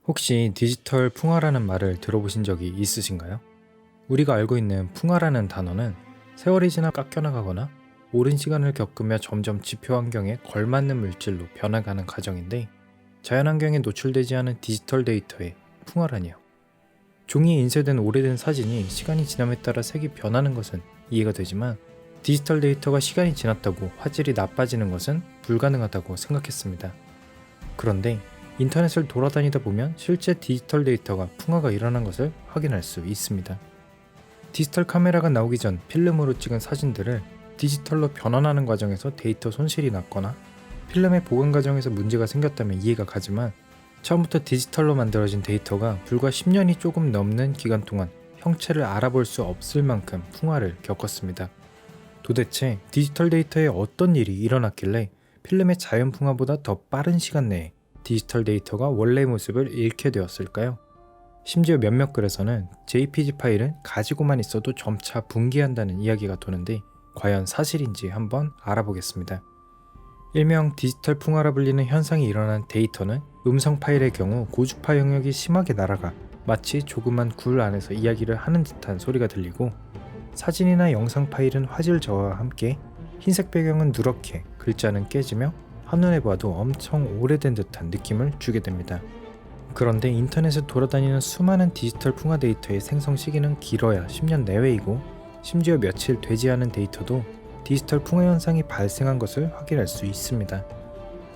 혹시 디지털 풍화라는 말을 들어보신 적이 있으신가요? 우리가 알고 있는 풍화라는 단어는 세월이 지나 깎여나가거나 오랜 시간을 겪으며 점점 지표 환경에 걸맞는 물질로 변화가는 과정인데, 자연환경에 노출되지 않은 디지털 데이터의 풍화라니요. 종이에 인쇄된 오래된 사진이 시간이 지남에 따라 색이 변하는 것은 이해가 되지만, 디지털 데이터가 시간이 지났다고 화질이 나빠지는 것은 불가능하다고 생각했습니다. 그런데 인터넷을 돌아다니다 보면 실제 디지털 데이터가 풍화가 일어난 것을 확인할 수 있습니다. 디지털 카메라가 나오기 전 필름으로 찍은 사진들을 디지털로 변환하는 과정에서 데이터 손실이 났거나 필름의 보관 과정에서 문제가 생겼다면 이해가 가지만, 처음부터 디지털로 만들어진 데이터가 불과 10년이 조금 넘는 기간 동안 형체를 알아볼 수 없을 만큼 풍화를 겪었습니다. 도대체 디지털 데이터에 어떤 일이 일어났길래 필름의 자연 풍화보다 더 빠른 시간 내에 디지털 데이터가 원래의 모습을 잃게 되었을까요? 심지어 몇몇 글에서는 JPG 파일은 가지고만 있어도 점차 붕괴한다는 이야기가 도는데, 과연 사실인지 한번 알아보겠습니다. 일명 디지털 풍화라 불리는 현상이 일어난 데이터는 음성 파일의 경우 고주파 영역이 심하게 날아가 마치 조그만 굴 안에서 이야기를 하는 듯한 소리가 들리고, 사진이나 영상 파일은 화질 저하와 함께 흰색 배경은 누렇게, 글자는 깨지며 한눈에 봐도 엄청 오래된 듯한 느낌을 주게 됩니다. 그런데 인터넷에 돌아다니는 수많은 디지털 풍화 데이터의 생성 시기는 길어야 10년 내외이고, 심지어 며칠 되지 않은 데이터도 디지털 풍화 현상이 발생한 것을 확인할 수 있습니다.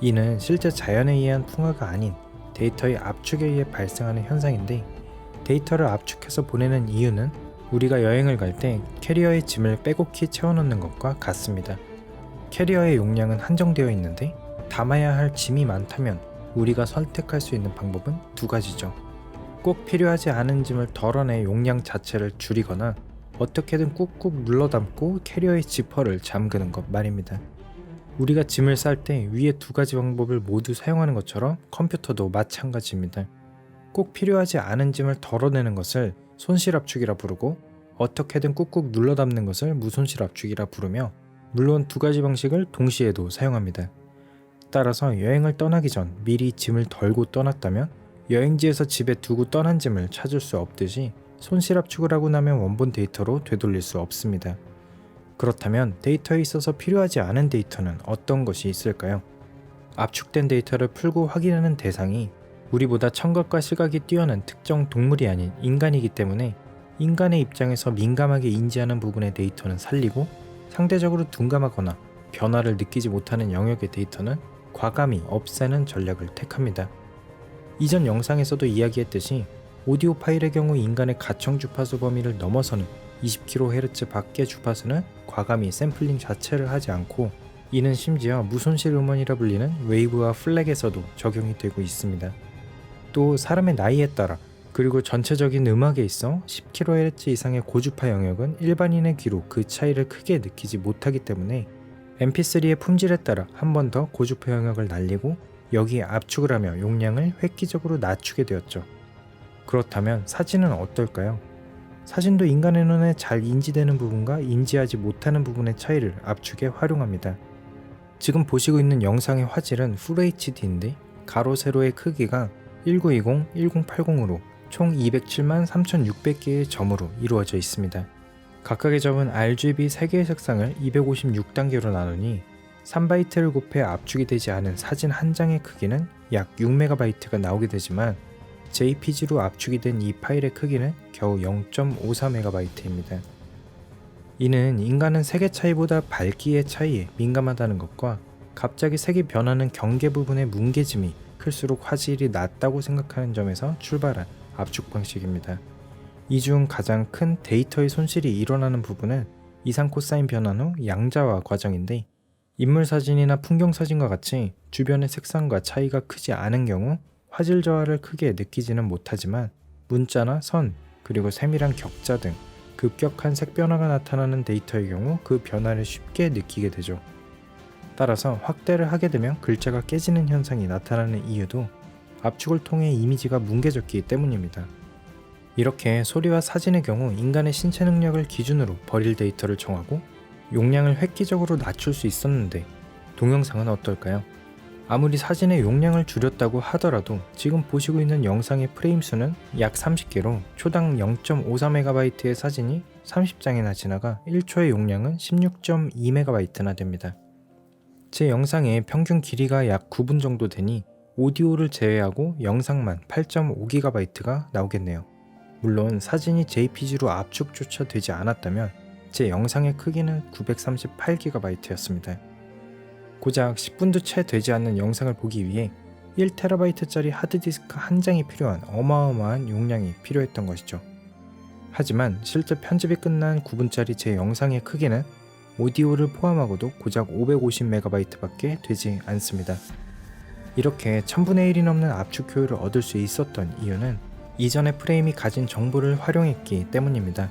이는 실제 자연에 의한 풍화가 아닌 데이터의 압축에 의해 발생하는 현상인데, 데이터를 압축해서 보내는 이유는 우리가 여행을 갈 때 캐리어에 짐을 빼곡히 채워넣는 것과 같습니다. 캐리어의 용량은 한정되어 있는데 담아야 할 짐이 많다면 우리가 선택할 수 있는 방법은 두 가지죠. 꼭 필요하지 않은 짐을 덜어내 용량 자체를 줄이거나 어떻게든 꾹꾹 눌러 담고 캐리어의 지퍼를 잠그는 것 말입니다. 우리가 짐을 쌀 때 위에 두 가지 방법을 모두 사용하는 것처럼 컴퓨터도 마찬가지입니다. 꼭 필요하지 않은 짐을 덜어내는 것을 손실 압축이라 부르고, 어떻게든 꾹꾹 눌러 담는 것을 무손실 압축이라 부르며, 물론 두 가지 방식을 동시에도 사용합니다. 따라서 여행을 떠나기 전 미리 짐을 덜고 떠났다면 여행지에서 집에 두고 떠난 짐을 찾을 수 없듯이, 손실 압축을 하고 나면 원본 데이터로 되돌릴 수 없습니다. 그렇다면 데이터에 있어서 필요하지 않은 데이터는 어떤 것이 있을까요? 압축된 데이터를 풀고 확인하는 대상이 우리보다 청각과 시각이 뛰어난 특정 동물이 아닌 인간이기 때문에, 인간의 입장에서 민감하게 인지하는 부분의 데이터는 살리고, 상대적으로 둔감하거나 변화를 느끼지 못하는 영역의 데이터는 과감히 없애는 전략을 택합니다. 이전 영상에서도 이야기했듯이 오디오 파일의 경우 인간의 가청 주파수 범위를 넘어서는 20kHz 밖의 주파수는 과감히 샘플링 자체를 하지 않고, 이는 심지어 무손실 음원이라 불리는 웨이브와 플렉에서도 적용이 되고 있습니다. 또 사람의 나이에 따라, 그리고 전체적인 음악에 있어 10kHz 이상의 고주파 영역은 일반인의 귀로 그 차이를 크게 느끼지 못하기 때문에 mp3의 품질에 따라 한 번 더 고주파 영역을 날리고 여기에 압축을 하며 용량을 획기적으로 낮추게 되었죠. 그렇다면 사진은 어떨까요? 사진도 인간의 눈에 잘 인지되는 부분과 인지하지 못하는 부분의 차이를 압축에 활용합니다. 지금 보시고 있는 영상의 화질은 FHD인데 가로 세로의 크기가 1920, 1080으로 총 207만 3600개의 점으로 이루어져 있습니다. 각각의 점은 RGB 3개의 색상을 256단계로 나누니 3바이트를 곱해 압축이 되지 않은 사진 한 장의 크기는 약 6MB가 나오게 되지만, JPG로 압축이 된 이 파일의 크기는 겨우 0.54MB입니다. 이는 인간은 색의 차이보다 밝기의 차이에 민감하다는 것과, 갑자기 색이 변하는 경계 부분의 뭉개짐이 클수록 화질이 낮다고 생각하는 점에서 출발한 압축 방식입니다. 이 중 가장 큰 데이터의 손실이 일어나는 부분은 이상 코사인 변환 후 양자화 과정인데, 인물 사진이나 풍경 사진과 같이 주변의 색상과 차이가 크지 않은 경우 화질 저하를 크게 느끼지는 못하지만, 문자나 선, 그리고 세밀한 격자 등 급격한 색 변화가 나타나는 데이터의 경우 그 변화를 쉽게 느끼게 되죠. 따라서 확대를 하게 되면 글자가 깨지는 현상이 나타나는 이유도 압축을 통해 이미지가 뭉개졌기 때문입니다. 이렇게 소리와 사진의 경우 인간의 신체 능력을 기준으로 버릴 데이터를 정하고 용량을 획기적으로 낮출 수 있었는데, 동영상은 어떨까요? 아무리 사진의 용량을 줄였다고 하더라도 지금 보시고 있는 영상의 프레임 수는 약 30개로 초당 0.54MB의 사진이 30장이나 지나가 1초의 용량은 16.2MB나 됩니다. 제 영상의 평균 길이가 약 9분 정도 되니 오디오를 제외하고 영상만 8.5GB가 나오겠네요. 물론 사진이 JPG로 압축조차 되지 않았다면 제 영상의 크기는 938GB였습니다. 고작 10분도 채 되지 않는 영상을 보기 위해 1TB짜리 하드디스크 한 장이 필요한 어마어마한 용량이 필요했던 것이죠. 하지만 실제 편집이 끝난 9분짜리 제 영상의 크기는 오디오를 포함하고도 고작 550MB밖에 되지 않습니다. 이렇게 1000분의 1이 넘는 압축 효율을 얻을 수 있었던 이유는 이전의 프레임이 가진 정보를 활용했기 때문입니다.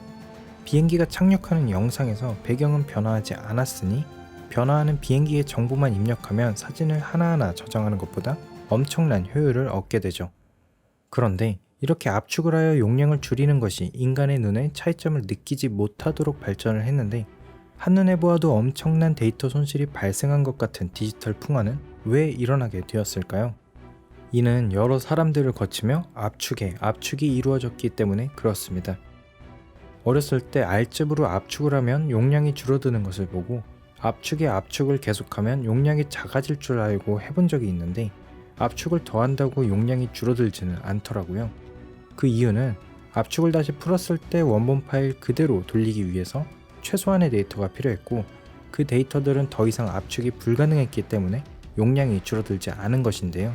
비행기가 착륙하는 영상에서 배경은 변화하지 않았으니 변화하는 비행기의 정보만 입력하면 사진을 하나하나 저장하는 것보다 엄청난 효율을 얻게 되죠. 그런데 이렇게 압축을 하여 용량을 줄이는 것이 인간의 눈에 차이점을 느끼지 못하도록 발전을 했는데 한눈에 보아도 엄청난 데이터 손실이 발생한 것 같은 디지털 풍화는 왜 일어나게 되었을까요? 이는 여러 사람들을 거치며 압축이 이루어졌기 때문에 그렇습니다. 어렸을 때 알geb로 압축을 하면 용량이 줄어드는 것을 보고 압축을 계속하면 용량이 작아질 줄 알고 해본 적이 있는데 압축을 더한다고 용량이 줄어들지는 않더라고요. 그 이유는 압축을 다시 풀었을 때 원본 파일 그대로 돌리기 위해서 최소한의 데이터가 필요했고 그 데이터들은 더 이상 압축이 불가능했기 때문에 용량이 줄어들지 않은 것인데요.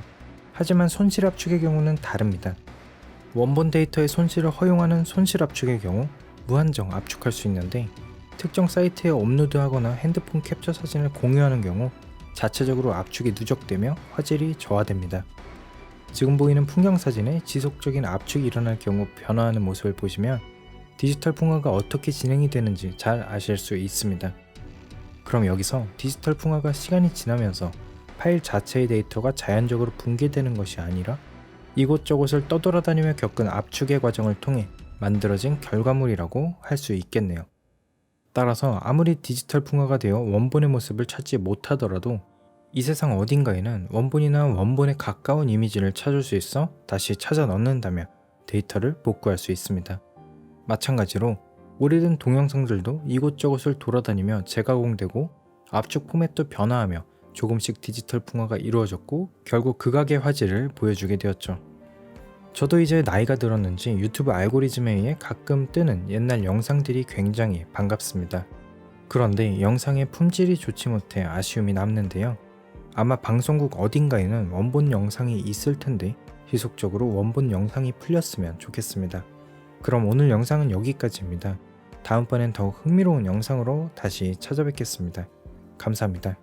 하지만 손실 압축의 경우는 다릅니다. 원본 데이터의 손실을 허용하는 손실 압축의 경우 무한정 압축할 수 있는데 특정 사이트에 업로드하거나 핸드폰 캡처 사진을 공유하는 경우 자체적으로 압축이 누적되며 화질이 저하됩니다. 지금 보이는 풍경 사진에 지속적인 압축이 일어날 경우 변화하는 모습을 보시면 디지털 풍화가 어떻게 진행이 되는지 잘 아실 수 있습니다. 그럼 여기서 디지털 풍화가 시간이 지나면서 파일 자체의 데이터가 자연적으로 붕괴되는 것이 아니라 이곳저곳을 떠돌아다니며 겪은 압축의 과정을 통해 만들어진 결과물이라고 할 수 있겠네요. 따라서 아무리 디지털 풍화가 되어 원본의 모습을 찾지 못하더라도 이 세상 어딘가에는 원본이나 원본에 가까운 이미지를 찾을 수 있어 다시 찾아 넣는다면 데이터를 복구할 수 있습니다. 마찬가지로 오래된 동영상들도 이곳저곳을 돌아다니며 재가공되고 압축 포맷도 변화하며 조금씩 디지털 풍화가 이루어졌고 결국 극악의 화질을 보여주게 되었죠. 저도 이제 나이가 들었는지 유튜브 알고리즘에 의해 가끔 뜨는 옛날 영상들이 굉장히 반갑습니다. 그런데 영상의 품질이 좋지 못해 아쉬움이 남는데요. 아마 방송국 어딘가에는 원본 영상이 있을 텐데 지속적으로 원본 영상이 풀렸으면 좋겠습니다. 그럼 오늘 영상은 여기까지입니다. 다음번엔 더욱 흥미로운 영상으로 다시 찾아뵙겠습니다. 감사합니다.